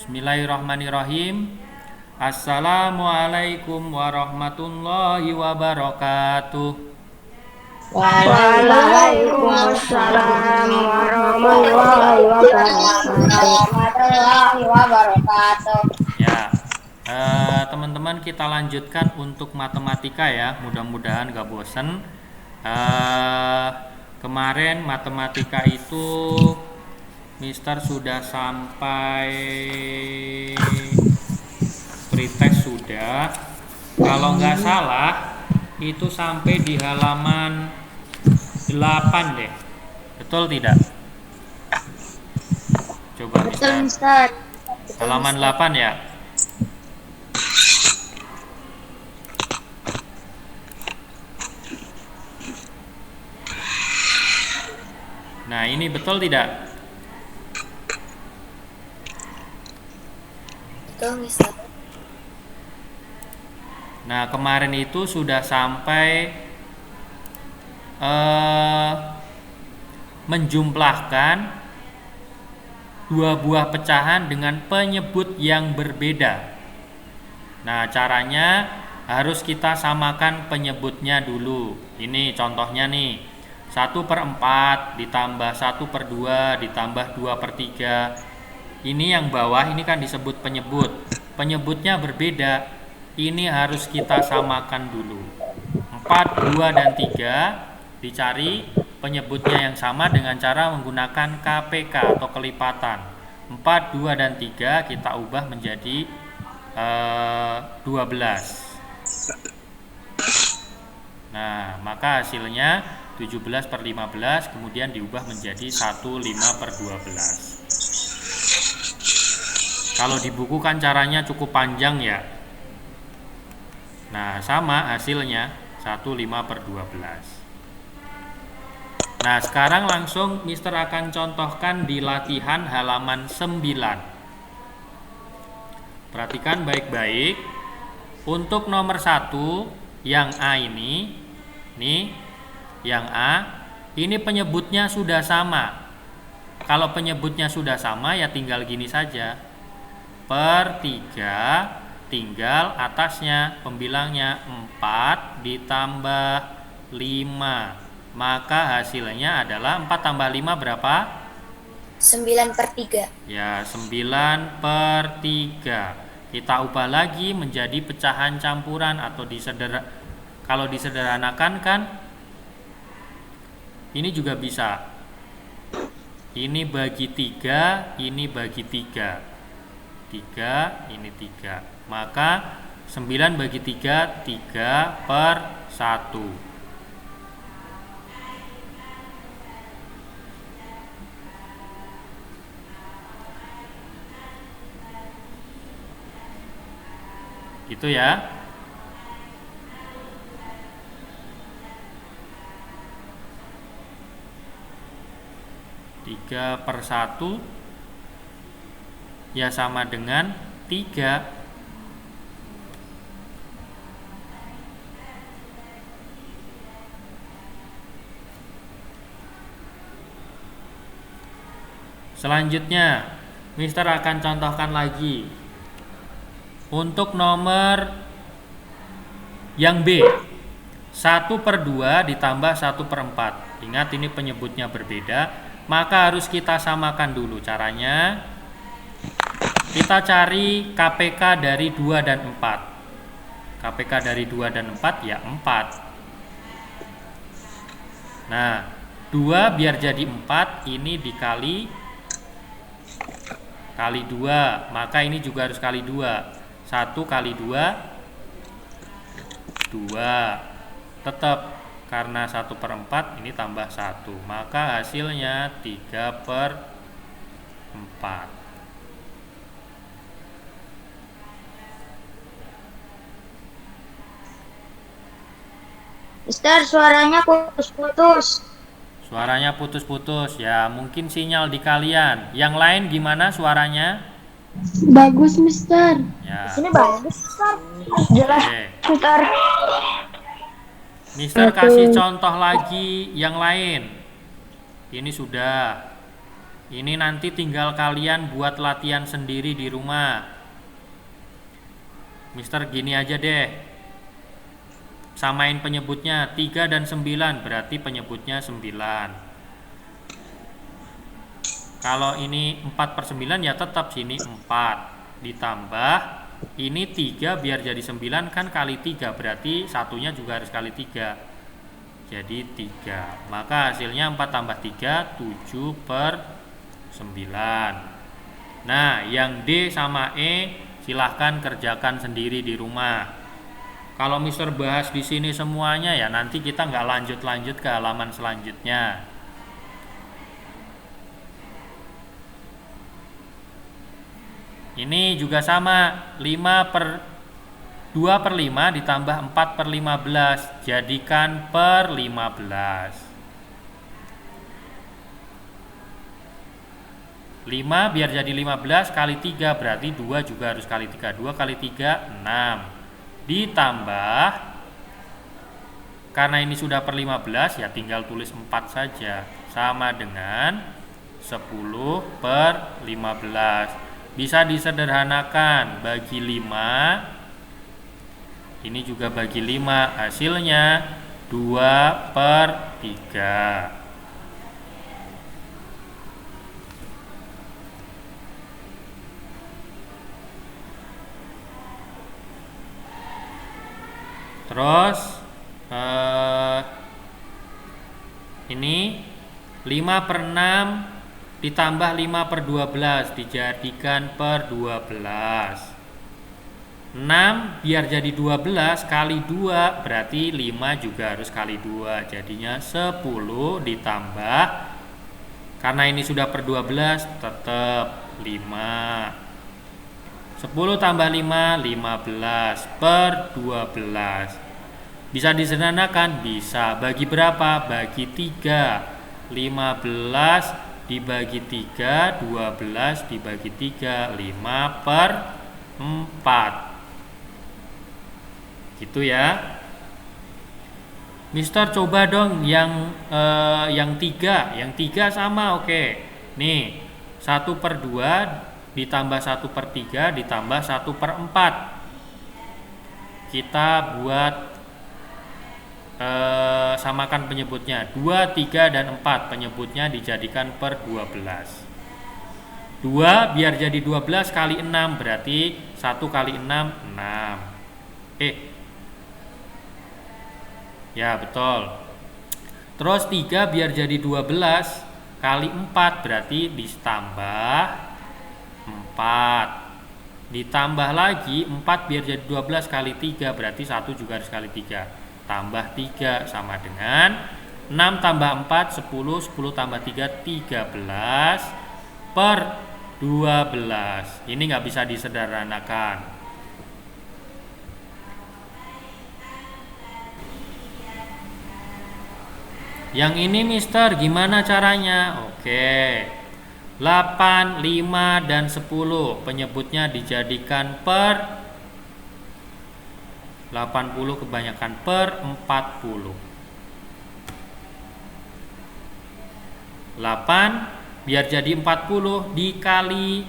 Bismillahirrahmanirrahim. Assalamualaikum warahmatullahi wabarakatuh. Waalaikumsalam warahmatullahi wabarakatuh. Ya, teman-teman kita lanjutkan untuk matematika ya. Mudah-mudahan gak bosen. Kemarin matematika itu Mister sudah sampai pretest sudah. Kalau nggak salah itu sampai di halaman 8 deh. Betul tidak? Coba Betul, Mister. Mister. Halaman 8 ya. Nah, ini betul tidak? Betul, Mister. Nah, kemarin itu sudah sampai menjumlahkan dua buah pecahan dengan penyebut yang berbeda. Nah, caranya harus kita samakan penyebutnya dulu. Ini contohnya nih. 1/4 ditambah 1/2 ditambah 2/3. Ini yang bawah ini kan disebut penyebut. Penyebutnya berbeda. Ini harus kita samakan dulu. 4, 2, dan 3 dicari penyebutnya yang sama dengan cara menggunakan KPK atau kelipatan. 4, 2, dan 3 kita ubah menjadi 12. Nah, maka hasilnya 17/15 kemudian diubah menjadi 15/12. Kalau di buku kan caranya cukup panjang ya. Nah, sama hasilnya 15/12. Nah, sekarang langsung Mister akan contohkan di latihan halaman 9. Perhatikan baik-baik. Untuk nomor 1 yang A ini, nih yang A, ini penyebutnya sudah sama. Kalau penyebutnya sudah sama ya tinggal gini saja. Per 3 tinggal atasnya pembilangnya 4 ditambah 5. Maka hasilnya adalah 4 tambah 5 berapa? 9/3. Ya, 9/3. Kita ubah lagi menjadi pecahan campuran atau kalau disederhanakan kan ini juga bisa. Ini bagi 3, ini bagi 3. 3, ini 3. Maka 9 bagi 3, 3/1. Gitu ya. Tiga per 1 ya sama dengan 3. Selanjutnya Mister akan contohkan lagi untuk nomor yang B, 1/2 ditambah 1/4. Ingat ini penyebutnya berbeda, maka harus kita samakan dulu. Caranya kita cari KPK dari 2 dan 4. KPK dari 2 dan 4 ya 4. Nah, 2 biar jadi 4, ini dikali 2, maka ini juga harus kali 2. 1 kali 2, 2. Tetap karena 1/4 ini tambah 1, maka hasilnya 3/4. Mister, suaranya putus-putus. Suaranya putus-putus ya, mungkin sinyal di kalian. Yang lain gimana suaranya? Bagus, Mister. Ya. Di sini bagus, Mister. Jelas, Oke. Mister. Mister kasih contoh lagi yang lain. Ini sudah. Ini nanti tinggal kalian buat latihan sendiri di rumah. Mister gini aja deh. Samain penyebutnya 3 dan 9, berarti penyebutnya 9. Kalau ini 4/9 ya tetap sini 4. Ditambah ini 3 biar jadi 9 kan kali 3, berarti satunya juga harus kali 3. Jadi 3. Maka hasilnya 4 tambah 3, 7/9. Nah, yang D sama E silahkan kerjakan sendiri di rumah. Kalau Mister bahas di sini semuanya ya nanti kita nggak lanjut-lanjut ke halaman selanjutnya. Ini juga sama, 2/5 ditambah 4/15, jadikan per 15. 5 biar jadi 15 kali 3, berarti 2 juga harus kali 3. 2 kali 3, 6. Ditambah, karena ini sudah per 15, ya tinggal tulis 4 saja. Sama dengan 10/15. Bisa disederhanakan, bagi 5, ini juga bagi 5, hasilnya 2/3. Terus ini 5/6 ditambah 5/12 dijadikan per 12. 6 biar jadi 12 kali 2, berarti 5 juga harus kali 2, jadinya 10 ditambah, karena ini sudah per 12 tetap 5. 10 tambah 5, 15/12. Bisa disederhanakan? Bisa. Bagi berapa? Bagi 3. 15 dibagi 3, 12 dibagi 3, 5/4. Gitu ya. Mister coba dong yang 3. Yang 3 sama, oke. Nih, 1/2 ditambah 1/3 ditambah 1/4. Kita buat samakan penyebutnya. 2, 3, dan 4 penyebutnya dijadikan per 12. 2 biar jadi 12 kali 6, berarti 1 kali 6, 6. Ya betul. Terus 3 biar jadi 12 kali 4, berarti ditambah 4. Ditambah lagi 4 biar jadi 12 kali 3, berarti 1 juga harus kali 3. Tambah 3 sama dengan 6 tambah 4, 10. 10 tambah 3, 13/12. Ini nggak bisa disederhanakan. Yang ini Mister gimana caranya? Oke, 8, 5, dan 10 penyebutnya dijadikan per 80, kebanyakan per 40. 8 biar jadi 40 dikali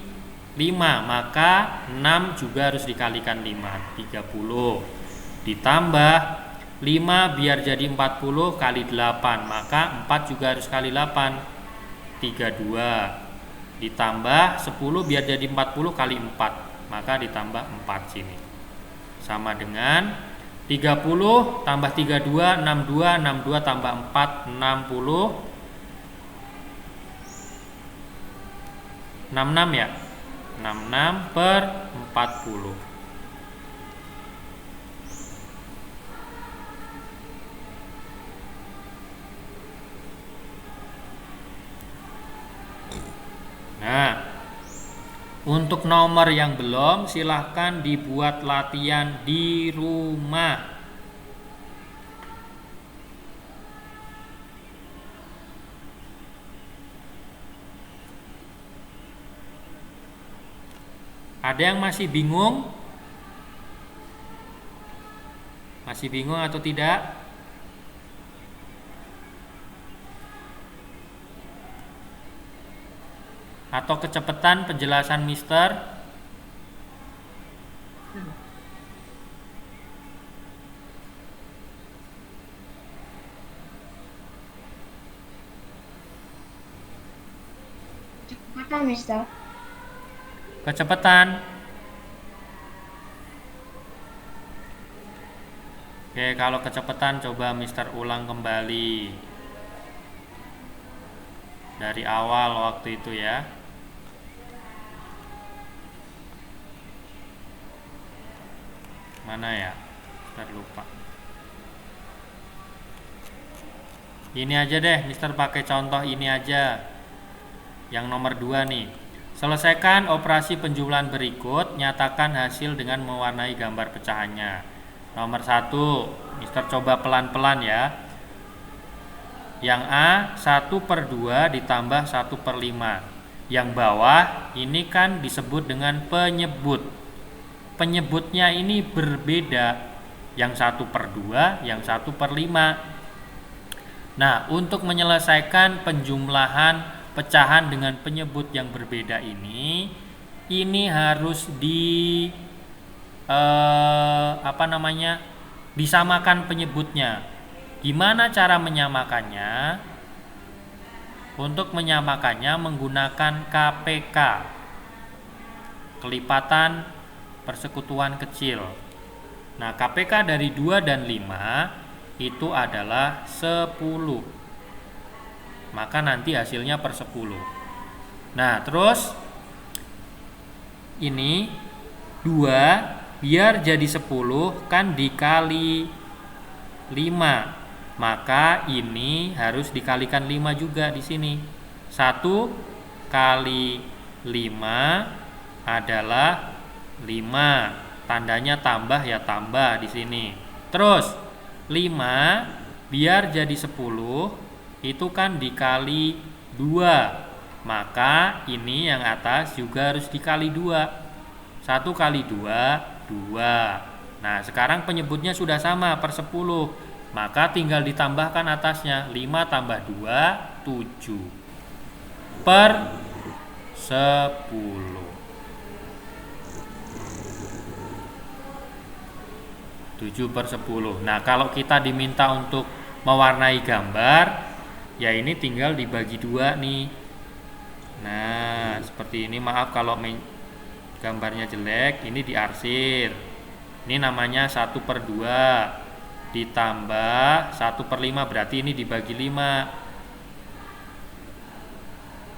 5, maka 6 juga harus dikalikan 5, 30. Ditambah 5 biar jadi 40 kali 8, maka 4 juga harus kali 8, 32. Ditambah 10 biar jadi 40 kali 4, maka ditambah 4 sini. Sama dengan 30 tambah 32, 62, 62 tambah 4, 60. 66 ya? 66/40. Nah, untuk nomor yang belum, silahkan dibuat latihan di rumah. Ada yang masih bingung? Masih bingung atau tidak? atau kecepatan penjelasan Mister? Kecepatan, Mister. Kecepatan. Oke, kalau kecepatan coba Mister ulang kembali dari awal waktu itu ya. Mana ya? Mister lupa. Ini aja deh, Mister pakai contoh ini aja. Yang nomor 2 nih. Selesaikan operasi penjumlahan berikut, nyatakan hasil dengan mewarnai gambar pecahannya. Nomor 1, Mister coba pelan-pelan ya. Yang A 1/2 ditambah 1/5. Yang bawah ini kan disebut dengan penyebut. Penyebutnya ini berbeda. Yang 1/2, yang 1/5. Nah, untuk menyelesaikan penjumlahan pecahan dengan penyebut yang berbeda ini harus disamakan penyebutnya. Gimana cara menyamakannya? Untuk menyamakannya menggunakan KPK, kelipatan persekutuan kecil. Nah, KPK dari 2 dan 5 itu adalah 10. Maka nanti hasilnya per 10. Nah, terus ini 2 biar jadi 10 kan dikali 5. Maka ini harus dikalikan 5 juga di sini. 1 kali 5 adalah 5. Tandanya tambah ya tambah di sini. Terus 5 biar jadi 10 itu kan dikali 2. Maka ini yang atas juga harus dikali 2. 1 kali 2, 2. Nah, sekarang penyebutnya sudah sama per 10. Maka tinggal ditambahkan atasnya. 5 tambah 2, 7. Per 10. 7/10. Nah, kalau kita diminta untuk mewarnai gambar, ya ini tinggal dibagi 2 nih. Nah, seperti ini. Maaf kalau gambarnya jelek. Ini diarsir. Ini namanya 1/2 ditambah 1/5, berarti ini dibagi 5.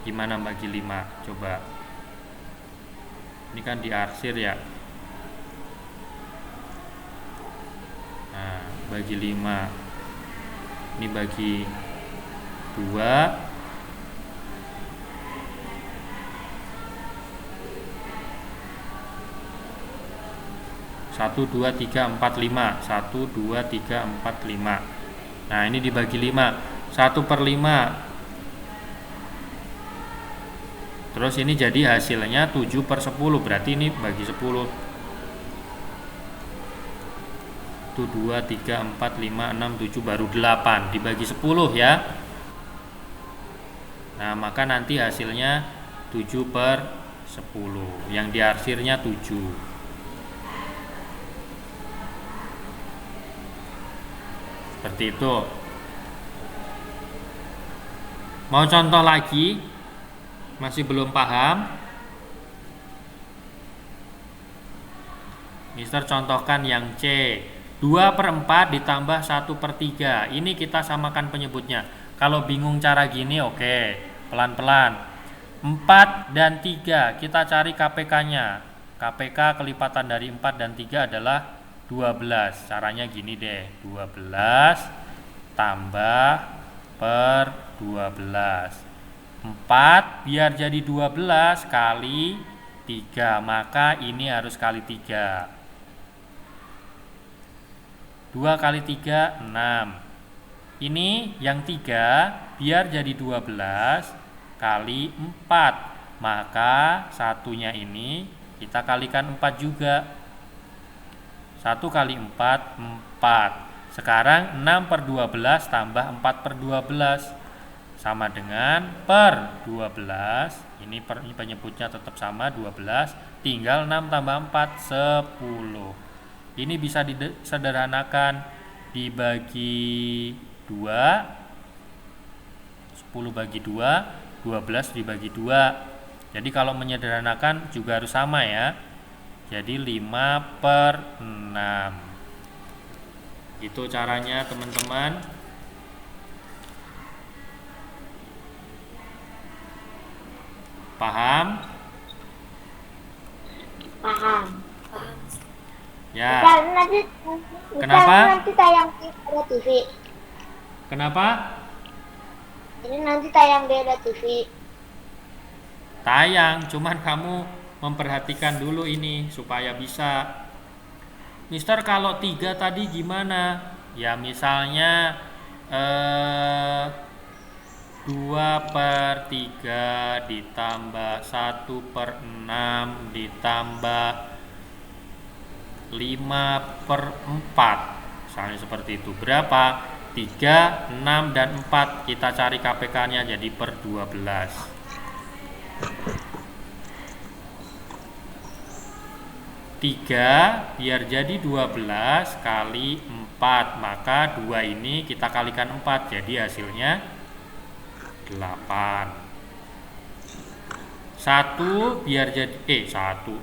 Gimana bagi 5? Coba. Ini kan diarsir ya. Nah, bagi 5. Ini bagi 2. 1, 2, 3, 4, 5. 1, 2, 3, 4, 5. Nah, ini dibagi 5. 1/5. Terus ini jadi hasilnya 7/10. Berarti ini bagi 10. 1, 2, 3, 4, 5, 6, 7, baru 8. Dibagi 10 ya. Nah, maka nanti hasilnya 7/10. Yang diarsirnya 7. Seperti itu. Mau contoh lagi? Masih belum paham? Mister contohkan yang C. 2/4 ditambah 1/3. Ini kita samakan penyebutnya. Kalau bingung cara gini, oke, pelan-pelan. 4 dan 3 kita cari KPK-nya. KPK kelipatan dari 4 dan 3 adalah 12. Caranya gini deh. 12 tambah per 12. 4 biar jadi 12 kali 3. Maka ini harus kali 3. 2 kali 3, 6. Ini yang 3 biar jadi 12 kali 4. Maka satunya ini kita kalikan 4 juga. 1 kali 4, 4. Sekarang 6/12 tambah 4/12 sama dengan per 12 Ini penyebutnya tetap sama 12, tinggal 6 tambah 4 10. Ini bisa disederhanakan dibagi 2, 10 bagi 2, 12 dibagi 2. Jadi kalau menyederhanakan juga harus sama ya. Jadi 5/6. Itu caranya teman-teman. Paham? Paham. Ya. Nanti Kenapa? nanti tayang di ada TV. Kenapa? Ini nanti tayang di ada TV. Tayang, cuman kamu memperhatikan dulu ini supaya bisa. Mister, kalau 3 tadi gimana? Ya misalnya 2/3 ditambah 1/6 ditambah 5/4, misalnya seperti itu. Berapa? 3, 6, dan 4. Kita cari KPK-nya jadi per 12. 3 biar jadi 12 kali 4, maka 2 ini kita kalikan 4, jadi hasilnya 8.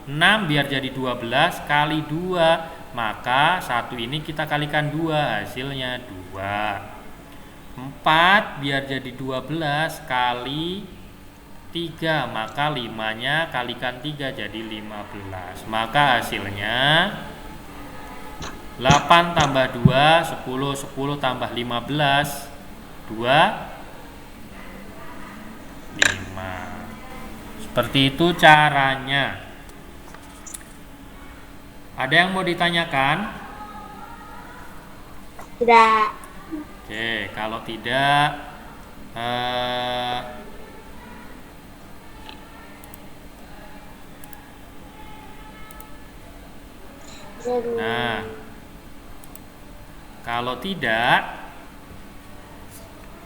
6 biar jadi 12 kali 2, maka 1 ini kita kalikan 2, hasilnya 2. 4 biar jadi 12 kali 3, maka 5-nya kalikan 3 jadi 15. Maka hasilnya 8 tambah 2 10, 10 tambah 15 2 5. Seperti itu caranya. Ada yang mau ditanyakan? Tidak. Oke, kalau tidak nah, kalau tidak,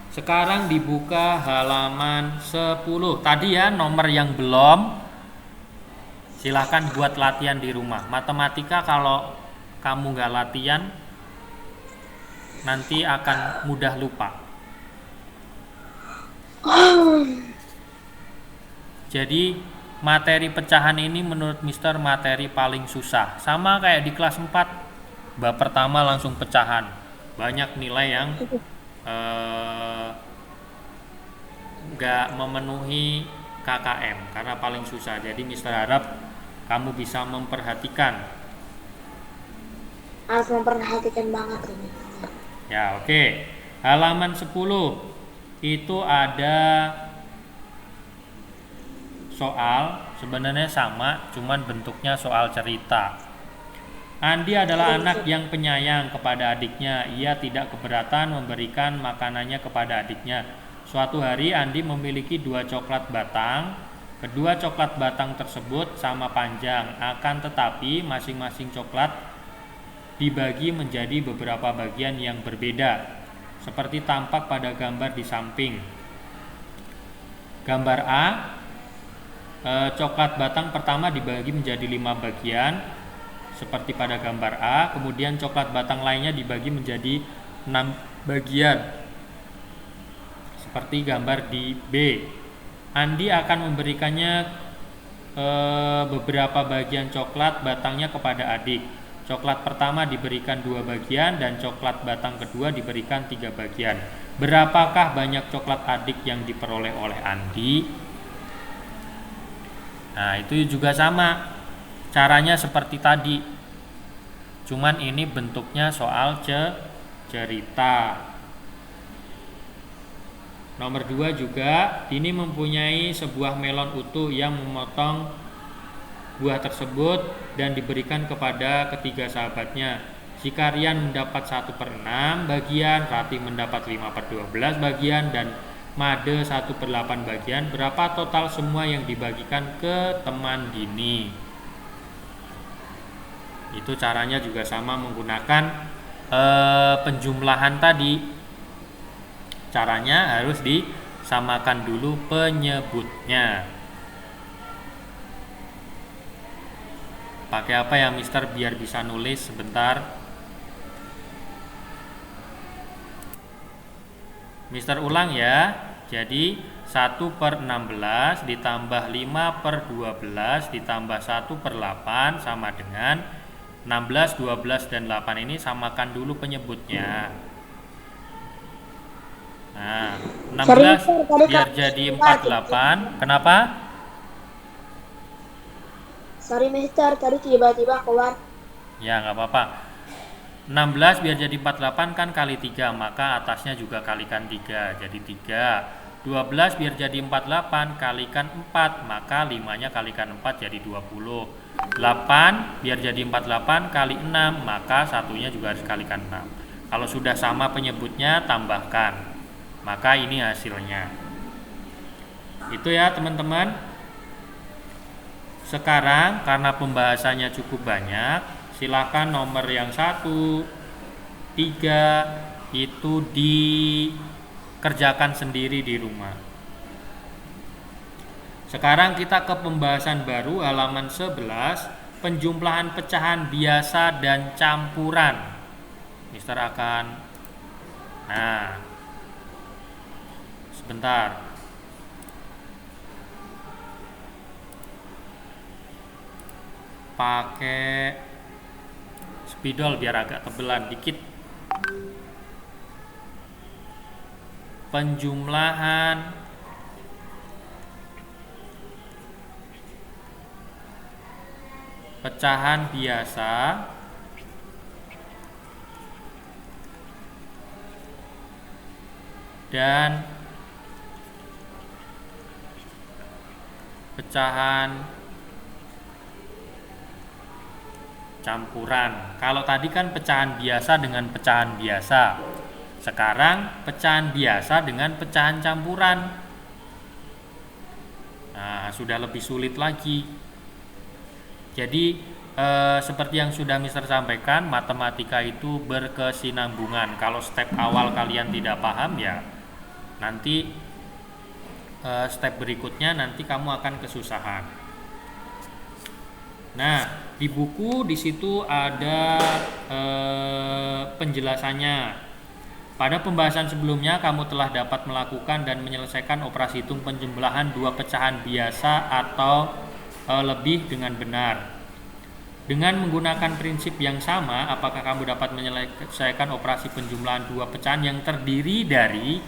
sekarang dibuka halaman 10. Tadi ya nomor yang belum, silahkan buat latihan di rumah. Matematika kalau kamu nggak latihan, nanti akan mudah lupa. Jadi materi pecahan ini menurut Mister materi paling susah. Sama kayak di kelas 4, bab pertama langsung pecahan. Banyak nilai yang nggak memenuhi KKM karena paling susah. Jadi Mister harap kamu bisa memperhatikan. Harus memperhatikan banget ini. Ya, oke. Halaman 10 itu ada soal, sebenarnya sama, cuman bentuknya soal cerita. Andi adalah anak yang penyayang kepada adiknya. Ia tidak keberatan memberikan makanannya kepada adiknya. Suatu hari Andi memiliki 2 coklat batang. Kedua coklat batang tersebut sama panjang, akan tetapi masing-masing coklat dibagi menjadi beberapa bagian yang berbeda, seperti tampak pada gambar di samping. Gambar A, coklat batang pertama dibagi menjadi 5 bagian, seperti pada gambar A. Kemudian coklat batang lainnya dibagi menjadi 6 bagian, seperti gambar di B. Andi akan memberikannya beberapa bagian coklat batangnya kepada adik. Coklat pertama diberikan 2 bagian dan coklat batang kedua diberikan 3 bagian. Berapakah banyak coklat adik yang diperoleh oleh Andi? Nah, itu juga sama. Caranya seperti tadi. Cuman ini bentuknya soal cerita. Nomor 2 juga, Dini mempunyai sebuah melon utuh yang memotong buah tersebut dan diberikan kepada ketiga sahabatnya. Sikarian mendapat 1/6 bagian, Ratih mendapat 5/12 bagian, dan Made 1/8 bagian. Berapa total semua yang dibagikan ke teman Dini? Itu caranya juga sama, menggunakan penjumlahan tadi. Caranya harus disamakan dulu penyebutnya. Pakai apa ya Mister biar bisa nulis sebentar? Mister ulang ya. Jadi 1/16 ditambah 5/12 ditambah 1/8 sama dengan 16, 12, dan 8. Ini samakan dulu penyebutnya. Nah, 16 biar jadi 48. Kenapa? Sorry Mister, tadi tiba-tiba keluar. Ya nggak apa-apa. 16 biar jadi 48 kan kali 3, maka atasnya juga kalikan 3 jadi 3. 12 biar jadi 48 kalikan 4, maka 5-nya kalikan 4 jadi 20. 8 biar jadi 48 kali 6, maka satunya juga harus kalikan 6. Kalau sudah sama penyebutnya tambahkan, maka ini hasilnya. Itu ya teman-teman. Sekarang karena pembahasannya cukup banyak, silakan nomor yang 1, 3 itu dikerjakan sendiri di rumah. Sekarang kita ke pembahasan baru halaman 11, penjumlahan pecahan biasa dan campuran. Mister akan sebentar. Pakai spidol biar agak tebelan dikit. Penjumlahan pecahan biasa dan pecahan campuran. Kalau tadi kan pecahan biasa dengan pecahan biasa. Sekarang pecahan biasa dengan pecahan campuran. Nah, sudah lebih sulit lagi. Jadi seperti yang sudah Mister sampaikan, matematika itu berkesinambungan. Kalau step awal kalian tidak paham ya, nanti step berikutnya nanti kamu akan kesusahan. Nah, di buku di situ ada penjelasannya. Pada pembahasan sebelumnya kamu telah dapat melakukan dan menyelesaikan operasi hitung penjumlahan dua pecahan biasa atau lebih dengan benar. Dengan menggunakan prinsip yang sama, apakah kamu dapat menyelesaikan operasi penjumlahan dua pecahan yang terdiri dari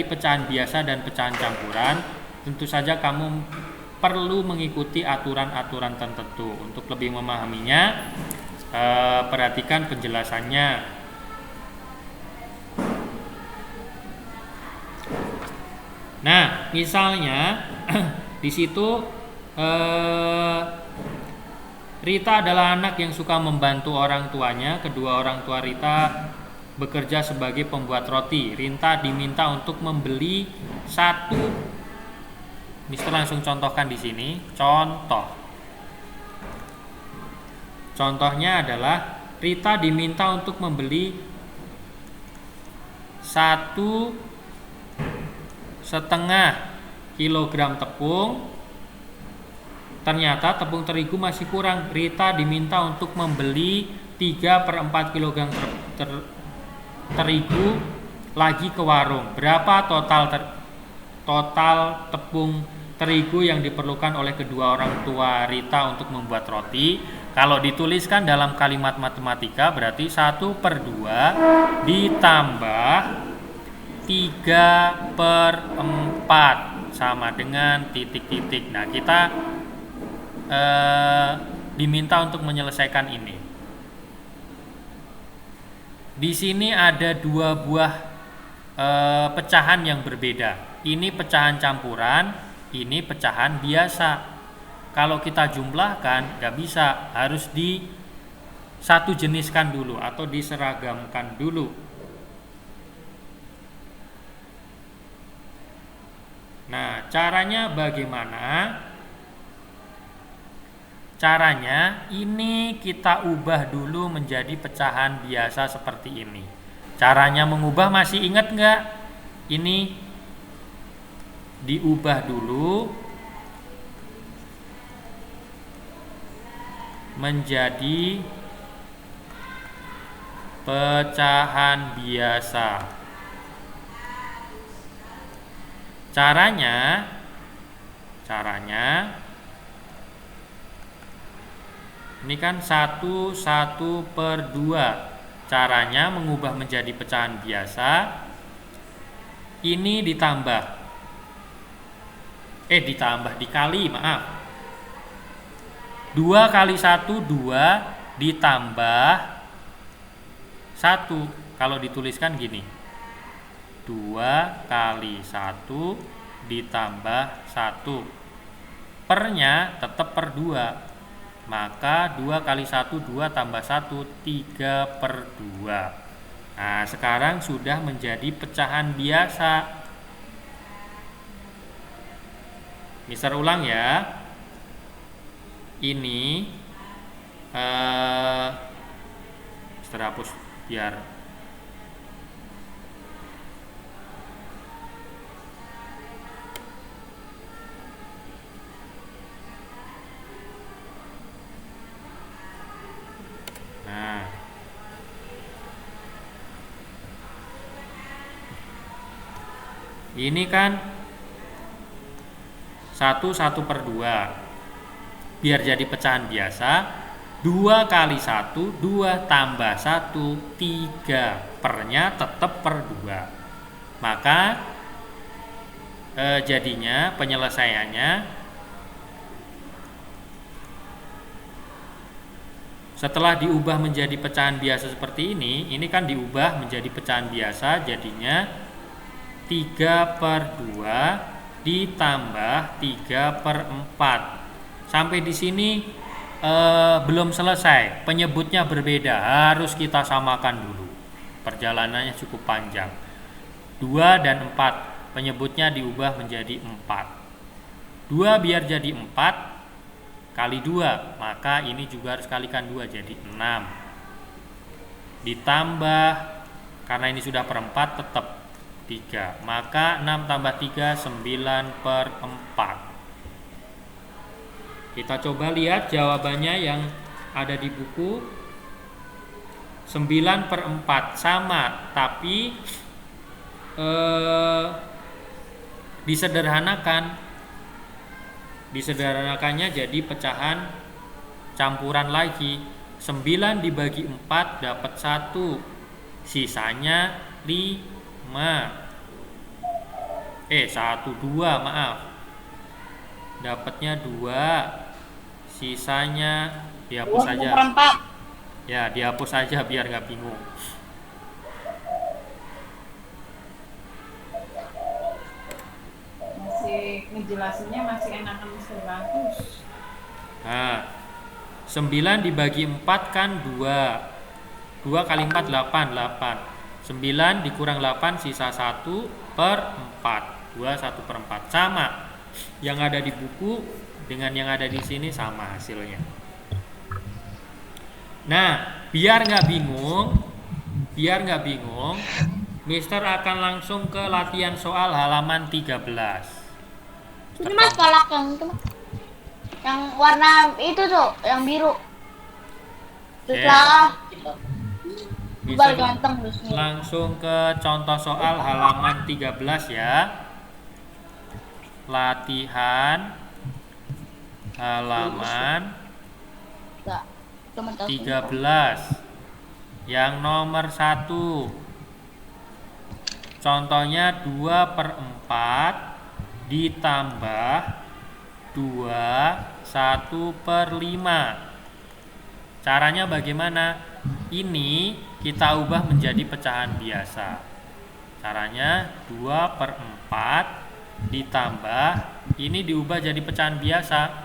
pecahan biasa dan pecahan campuran? Tentu saja kamu perlu mengikuti aturan-aturan tertentu. Untuk lebih memahaminya, perhatikan penjelasannya. Nah, misalnya di situ Rita adalah anak yang suka membantu orang tuanya. Kedua orang tua Rita bekerja sebagai pembuat roti. Rita diminta untuk membeli satu. Mister langsung contohkan di sini. Contohnya adalah Rita diminta untuk membeli 1,5 kilogram tepung. Ternyata tepung terigu masih kurang. Rita diminta untuk membeli 3/4 kg terigu lagi ke warung. Berapa total tepung terigu yang diperlukan oleh kedua orang tua Rita untuk membuat roti? Kalau dituliskan dalam kalimat matematika berarti 1/2 ditambah 3/4 sama dengan titik-titik. Nah, kita diminta untuk menyelesaikan ini. Di sini ada dua buah pecahan yang berbeda. Ini pecahan campuran, ini pecahan biasa. Kalau kita jumlahkan nggak bisa, harus satu jeniskan dulu atau diseragamkan dulu. Nah, caranya bagaimana? Caranya ini kita ubah dulu menjadi pecahan biasa seperti ini. Caranya mengubah masih ingat nggak? Ini diubah dulu menjadi pecahan biasa. Caranya ini kan 1/2. Caranya mengubah menjadi pecahan biasa, ini dikali, maaf. 2 kali 1, 2 ditambah 1. Kalau dituliskan gini, 2 kali 1 ditambah 1. Pernya tetap per 2. Maka 2 kali 1, 2 tambah 1, 3/2. Nah, sekarang sudah menjadi pecahan biasa. Mister ulang ya. Ini Mister hapus biar ini kan 1/2. Biar jadi pecahan biasa, 2 kali 1, 2 tambah 1, 3. Pernya tetap per 2. Maka jadinya penyelesaiannya setelah diubah menjadi pecahan biasa seperti ini kan diubah menjadi pecahan biasa, jadinya 3/2 ditambah 3/4. Sampai di sini belum selesai, penyebutnya berbeda, harus kita samakan dulu. Perjalanannya cukup panjang. 2 dan 4, penyebutnya diubah menjadi 4. 2 biar jadi 4 kali 2, maka ini juga harus kalikan 2 jadi 6. Ditambah, karena ini sudah per 4 tetap 3, maka 6 tambah 3 9/4. Kita coba lihat jawabannya yang ada di buku. 9/4 sama, tapi disederhanakannya jadi pecahan campuran lagi. 9 dibagi 4 dapat 1, sisanya 5. 2 maaf, dapatnya 2, sisanya dihapus saja. Ya, dihapus saja biar nggak bingung. Ngejelasinnya masih enakan Mister Bagus. Nah, 9 dibagi 4 kan 2. 2 kali 4 8. 9 dikurang 8 sisa 1/4. 2 1/4 sama. Yang ada di buku dengan yang ada di sini sama hasilnya. Nah, biar nggak bingung, Mister akan langsung ke latihan soal halaman 13. Ini Mas kolak yang itu, yang warna itu tuh, yang biru. Susah. Bisa ganteng langsung ke contoh soal halaman 13 ya. Latihan halaman 13 yang nomor 1. Contohnya 2/4 ditambah 2 1/5. Caranya bagaimana? Ini kita ubah menjadi pecahan biasa. Caranya 2/4 ditambah, ini diubah jadi pecahan biasa.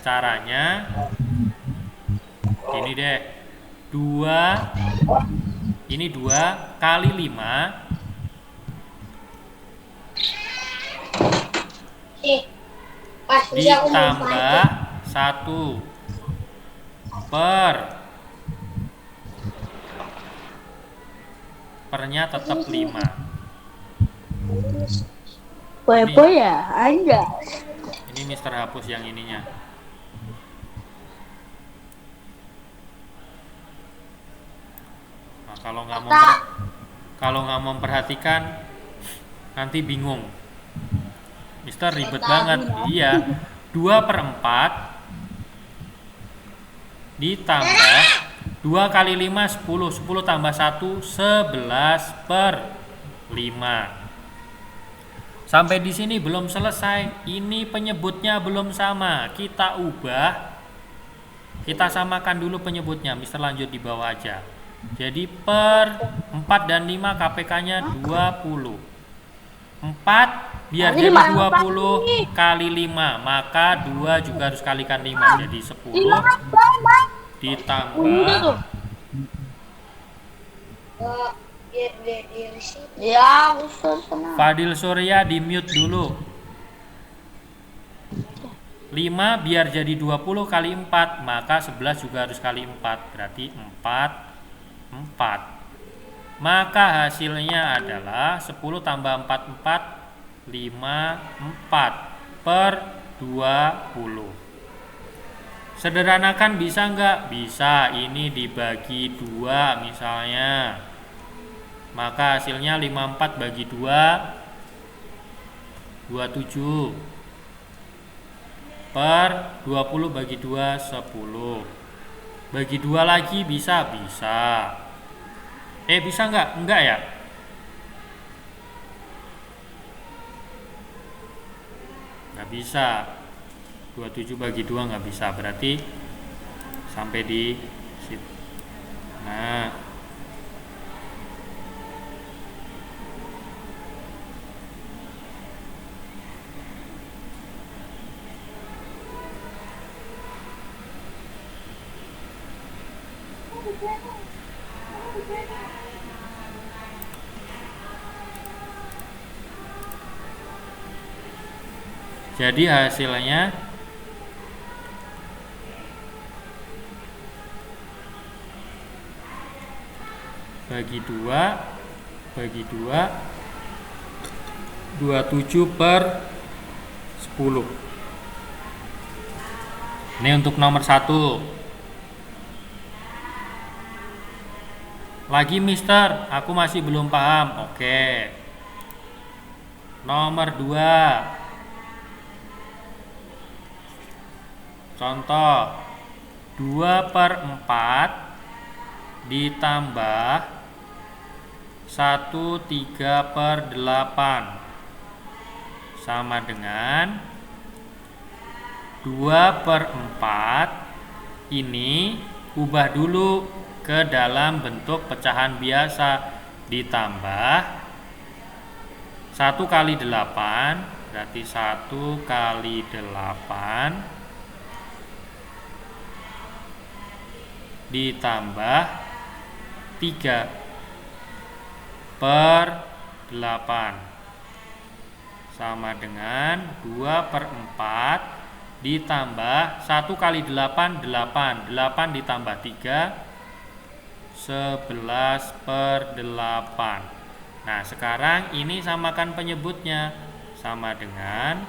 Caranya ini deh, 2 kali 5 ditambah 1 pernya tetap 5. Poya ya, aja. Ini Ini Mister hapus yang ininya. Nah, kalau nggak memperhatikan nanti bingung. Mister ribet banget. Iya. 2/4 ditambah 2 kali 5 10, 10 tambah 1 11/5. Sampai di sini belum selesai. Ini penyebutnya belum sama. Kita ubah. Kita samakan dulu penyebutnya. Mister lanjut di bawah aja. Jadi per 4 dan 5 KPK-nya 20. 4 biar jadi 20 kali 5, maka 2 juga harus kalikan 5, jadi 10 ditambah Ya, Ustaz, tenang. Fadil Surya di mute dulu. 5 biar jadi 20 kali 4, maka 11 juga harus kali 4, berarti 4. Maka hasilnya adalah 10 tambah 4 54 per 20. Sederhanakan bisa nggak? Bisa. Ini dibagi 2 misalnya. Maka hasilnya 54 bagi 2 27 per 20 bagi 2 10. Bagi 2 lagi bisa? Bisa. Bisa nggak? Enggak ya? Nggak bisa. 27 bagi 2 nggak bisa. Berarti sampai di situ. Nah, jadi hasilnya bagi 2 27 per 10. Ini untuk nomor 1. Lagi Mister, aku masih belum paham. Oke. Nomor 2. Contoh 2/4 ditambah 1/3/8 sama dengan 2/4 ini ubah dulu ke dalam bentuk pecahan biasa, ditambah 1 kali 8 berarti 1 kali 8 ditambah 3 per 8 sama dengan 2/4 ditambah 1 kali 8 8 ditambah 3 11/8. Nah sekarang ini samakan penyebutnya, sama dengan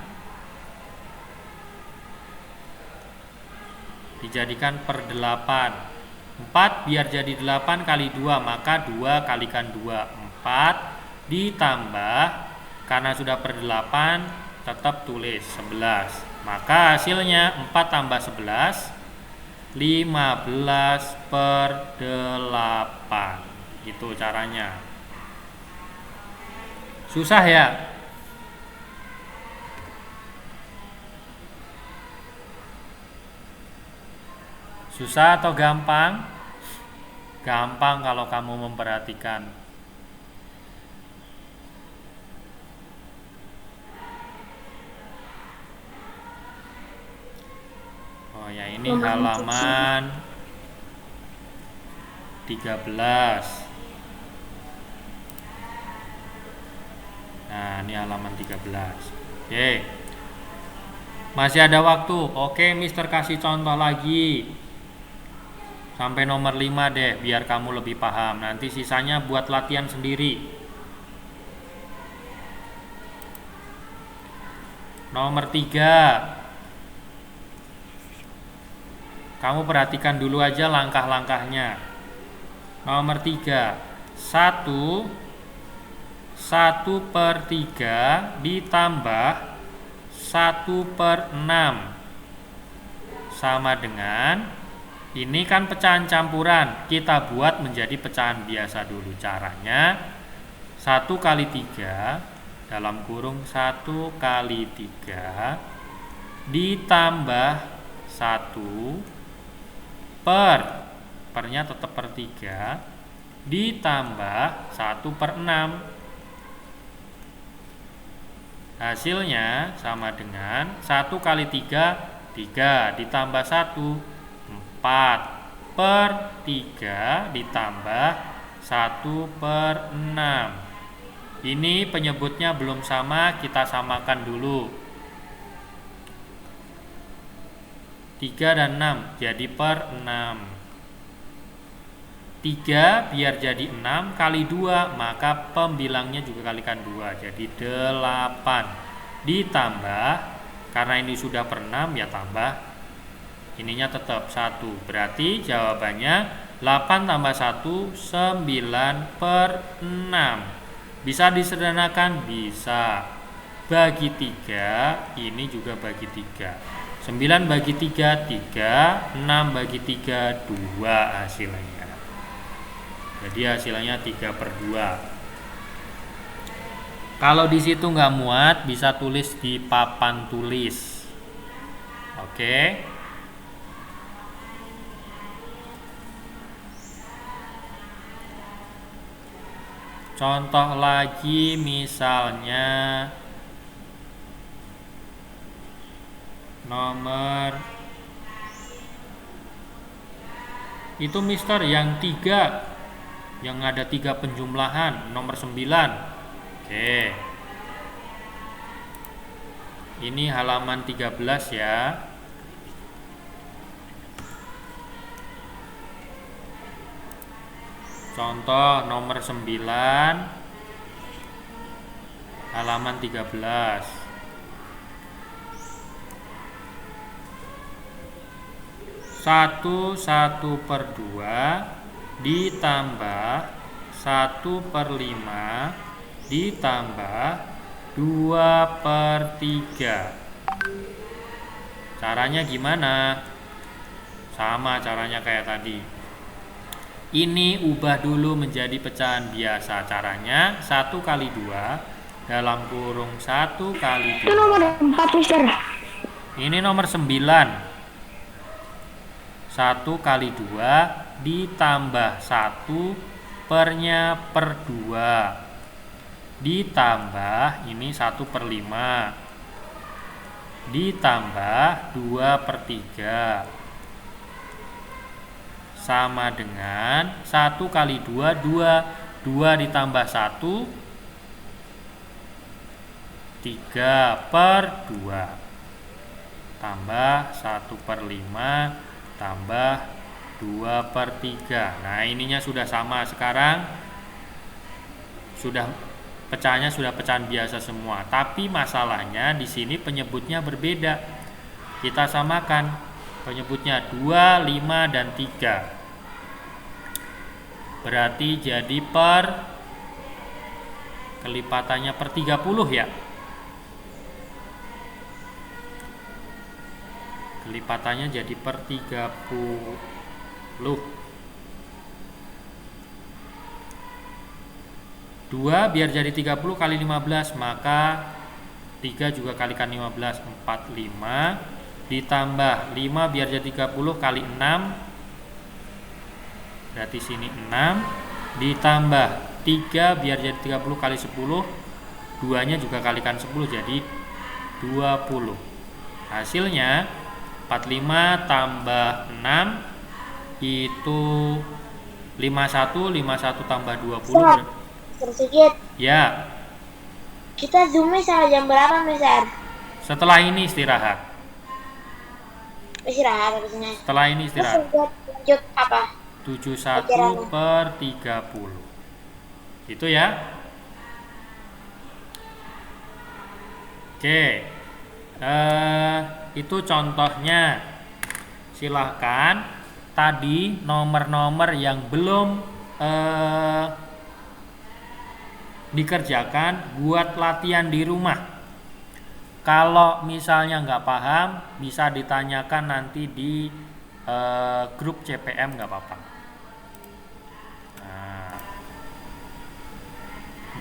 dijadikan per 8. 4 biar jadi 8 kali 2, maka 2 kalikan 2 4 ditambah, karena sudah per 8 tetap tulis 11. Maka hasilnya 4 tambah 11 15/8. Itu caranya. Susah ya? Susah atau gampang? Gampang kalau kamu memperhatikan. Oh ya, ini halaman 13. Nah, ini halaman 13. Oke. Masih ada waktu. Oke, Mister kasih contoh lagi. Sampai nomor 5 deh, biar kamu lebih paham. Nanti sisanya buat latihan sendiri. Nomor 3. Kamu perhatikan dulu aja langkah-langkahnya. Nomor 3, 1/3 ditambah 1/6 sama dengan, ini kan pecahan campuran, kita buat menjadi pecahan biasa dulu. Caranya 1 kali 3 dalam kurung 1 kali 3 ditambah 1 pernya tetap per 3 ditambah 1/6. Hasilnya sama dengan 1 kali 3, 3 ditambah 1, 4/3 ditambah 1/6. Ini penyebutnya belum sama, kita samakan dulu. 3 dan 6 jadi per 6. 3 biar jadi 6 kali 2, maka pembilangnya juga kalikan 2, jadi 8. Ditambah, karena ini sudah per 6 ya tambah, ininya tetap 1. Berarti jawabannya 8 tambah 1, 9/6. Bisa disederhanakan? Bisa. Bagi 3, ini juga bagi 3. 9 bagi 3, 3. 6 bagi 3, 2 hasilnya. Jadi hasilnya 3/2. Kalau di situ nggak muat, bisa tulis di papan tulis. Oke. Contoh lagi misalnya nomor itu Mister yang 3, yang ada 3 penjumlahan, nomor 9. Oke. Ini halaman 13 ya. Contoh nomor 9 halaman 13. 1/2 ditambah 1/5 ditambah 2/3. Caranya gimana? Sama caranya kayak tadi. Ini ubah dulu menjadi pecahan biasa. Caranya 1 kali 2 dalam kurung 1 kali 2. Itu nomor 4, Mister. Ini nomor 9. 1 kali 2 ditambah 1 pernya per 2 ditambah ini 1/5 ditambah 2/3 sama dengan 1 kali 2, 2 ditambah 1, 3/2 tambah 1/5 tambah 2/3. Nah, ininya sudah sama. Sekarang sudah pecahannya sudah pecahan biasa semua. Tapi masalahnya di sini penyebutnya berbeda. Kita samakan penyebutnya 2, 5 dan 3. Berarti jadi kelipatannya per 30 ya. Kelipatannya jadi per 30. 2 biar jadi 30 kali 15, maka 3 juga kalikan 15, 45 ditambah 5 biar jadi 30 kali 6, berarti sini 6 ditambah 3 biar jadi 30 kali 10, 2 nya juga kalikan 10 jadi 20. Hasilnya 45 tambah 6 itu 51, 51 tambah 20 sedikit. ya. Kita zoom sampai jam berapa, Mister? Setelah ini istirahat. Istirahat habisnya. Setelah ini Terus istirahat. lanjut apa? 71/30. Itu ya. Oke. Itu contohnya. silahkan tadi nomor-nomor yang belum dikerjakan buat latihan di rumah. Kalau misalnya nggak paham, bisa ditanyakan nanti di grup CPM, nggak apa-apa. Nah,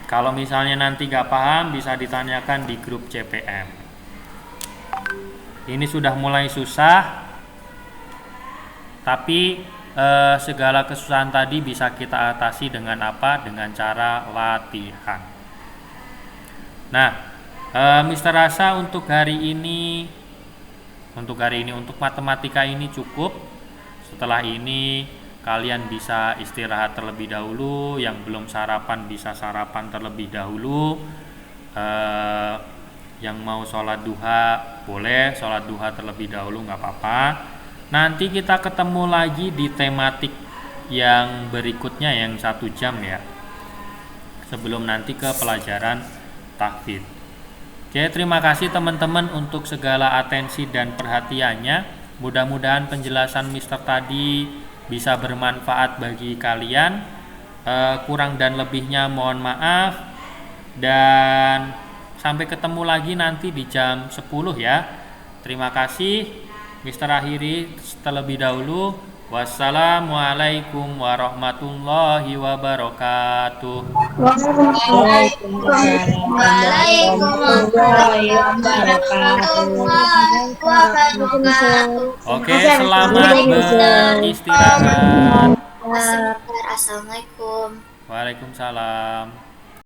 kalau misalnya nanti nggak paham, bisa ditanyakan di grup CPM. Ini sudah mulai susah, tapi segala kesusahan tadi bisa kita atasi dengan apa? Dengan cara latihan. Nah, Mister Rasa untuk hari ini untuk matematika ini cukup. Setelah ini kalian bisa istirahat terlebih dahulu. Yang belum sarapan bisa sarapan terlebih dahulu. Yang mau sholat duha boleh sholat duha terlebih dahulu, nggak apa-apa. Nanti kita ketemu lagi di tematik yang berikutnya yang 1 jam ya, sebelum nanti ke pelajaran tahfidz. Oke, terima kasih teman-teman untuk segala atensi dan perhatiannya. Mudah-mudahan penjelasan Mister tadi bisa bermanfaat bagi kalian. Kurang dan lebihnya mohon maaf. Dan sampai ketemu lagi nanti di jam 10 ya. Terima kasih. Mister akhiri terlebih dahulu. Wassalamualaikum warahmatullahi wabarakatuh. Waalaikumsalam warahmatullahi wabarakatuh. Oke, selamat beristirahat. Assalamualaikum. Waalaikumsalam.